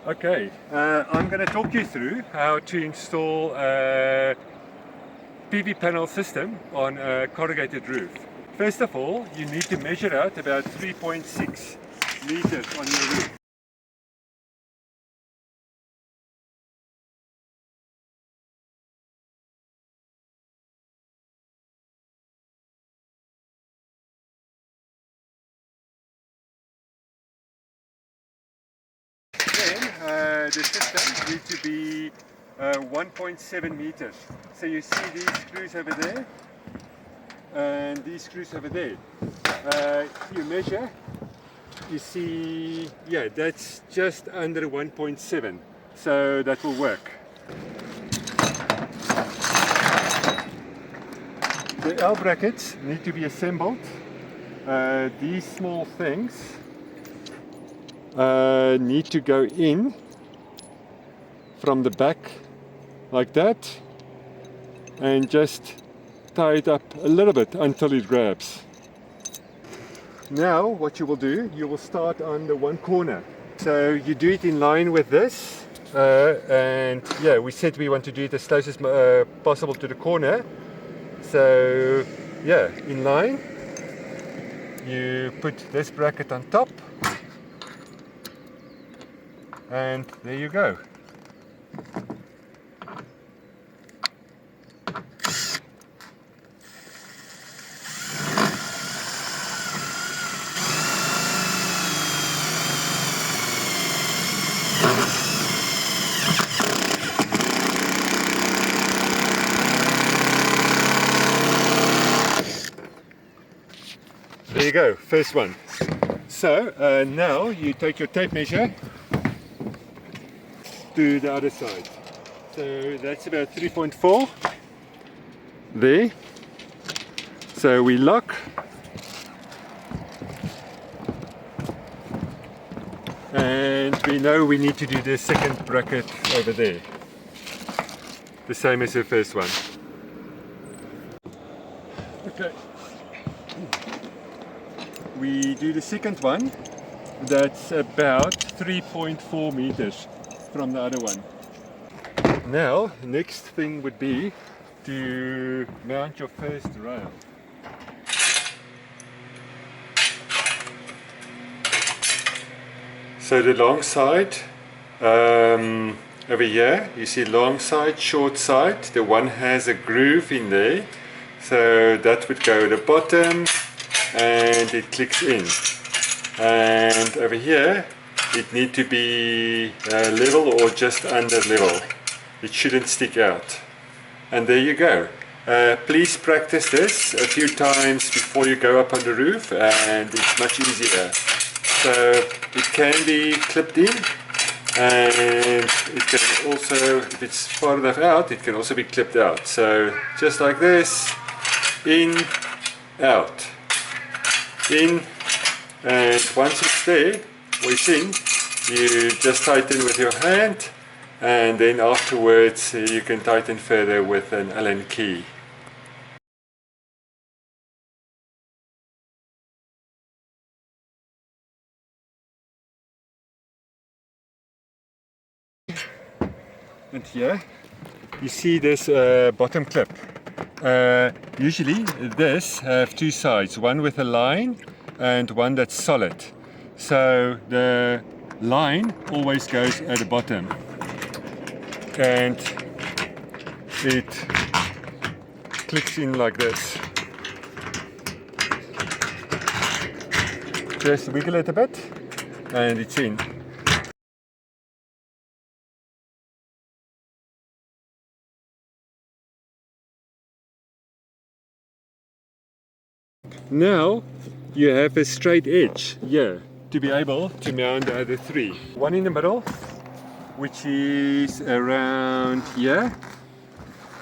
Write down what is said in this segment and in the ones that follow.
Okay, I'm going to talk you through how to install a PV panel system on a corrugated roof. First of all, you need to measure out about 3.6 meters on your roof. Then the system needs to be 1.7 meters. So you see these screws over there and these screws over there. You measure, you see, yeah, that's just under 1.7. So that will work. The L brackets need to be assembled. These small things need to go in from the back like that and just tie it up a little bit until it grabs. Now what you will do, you will start on the one corner. So you do it in line with this and yeah, we said we want to do it as close as possible to the corner. So yeah, in line, you put this bracket on top and there you go. There you go, first one. So now you take your tape measure to the other side. So that's about 3.4 there. So we lock and we know we need to do the second bracket over there, the same as the first one. Okay. We do the second one, that's about 3.4 meters from the other one. Now, the next thing would be to mount your first rail. So the long side, over here, you see long side, short side, the one has a groove in there, so that would go to the bottom and it clicks in. And over here, it needs to be level or just under level. It shouldn't stick out. And there you go. Please practice this a few times before you go up on the roof and it's much easier. So it can be clipped in and it can also, if it's far enough out, it can also be clipped out. So just like this, in, out, in, and once it's there, or it's in, you just tighten with your hand and then afterwards you can tighten further with an Allen key. And here you see this bottom clip. Usually this have two sides, one with a line and one that's solid. So the line always goes at the bottom and it clicks in like this. Just wiggle it a bit and it's in. Now you have a straight edge here to be able to mount the other three. One in the middle, which is around here.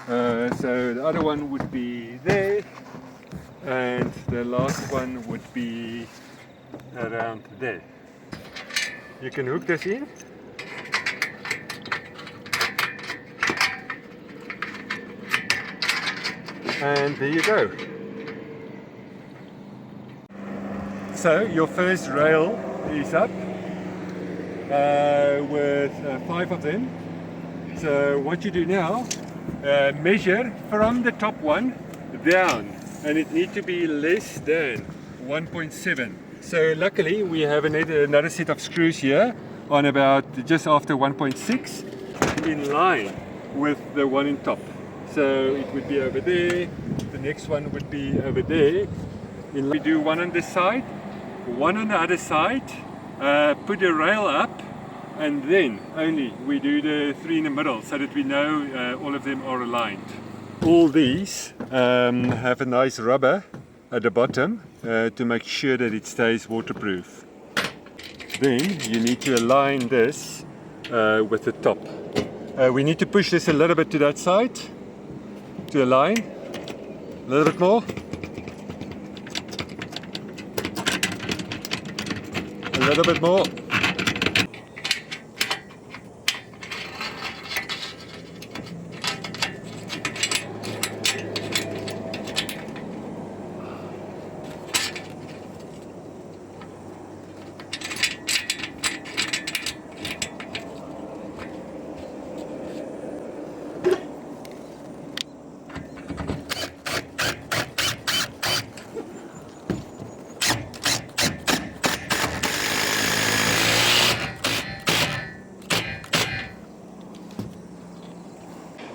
So the other one would be there, and the last one would be around there. You can hook this in. and there you go. So your first rail is up with 5 of them. So what you do now, measure from the top one down, and it needs to be less than 1.7. So luckily we have another set of screws here on about just after 1.6 in line with the one in top. So it would be over there, the next one would be over there. We do one on this side, one on the other side, put a rail up, and then only we do the 3 in the middle so that we know all of them are aligned. All these have a nice rubber at the bottom to make sure that it stays waterproof. Then you need to align this with the top. We need to push this a little bit to that side to align. A little bit more. A little bit more.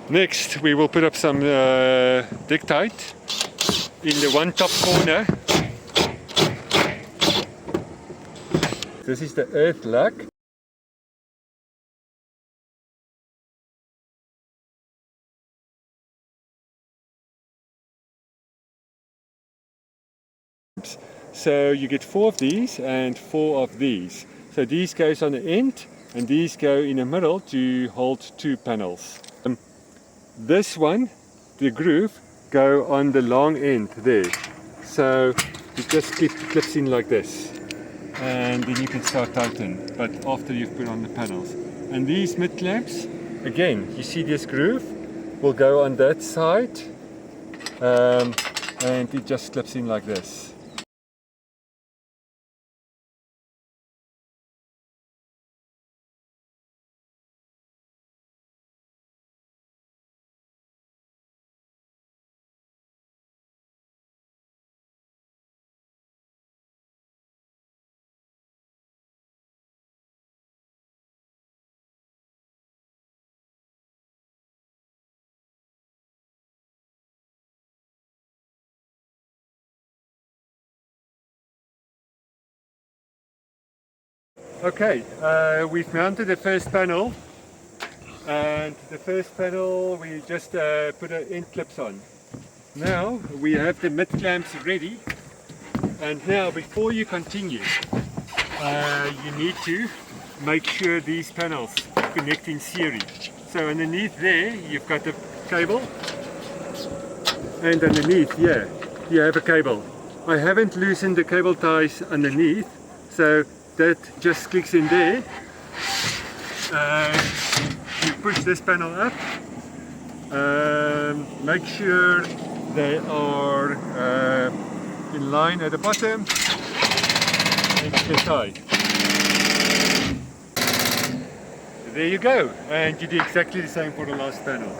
Next, we will put up some Dictite in the one top corner. This is the earth lug. So you get 4 of these and 4 of these. So these goes on the end and these go in the middle to hold 2 panels. This one, the groove, go on the long end there. So it just clips in like this. And then you can start tighten, but after you've put on the panels. And these mid clamps, again, you see this groove will go on that side. And it just clips in like this. Okay, we've mounted the first panel, and the first panel we just put our end clips on. Now we have the mid clamps ready, and now before you continue, you need to make sure these panels connect in series. So underneath there you've got the cable, and underneath here you have a cable. I haven't loosened the cable ties underneath, so that just clicks in there. You push this panel up, make sure they are in line at the bottom, and you can tie. There you go, and you do exactly the same for the last panel.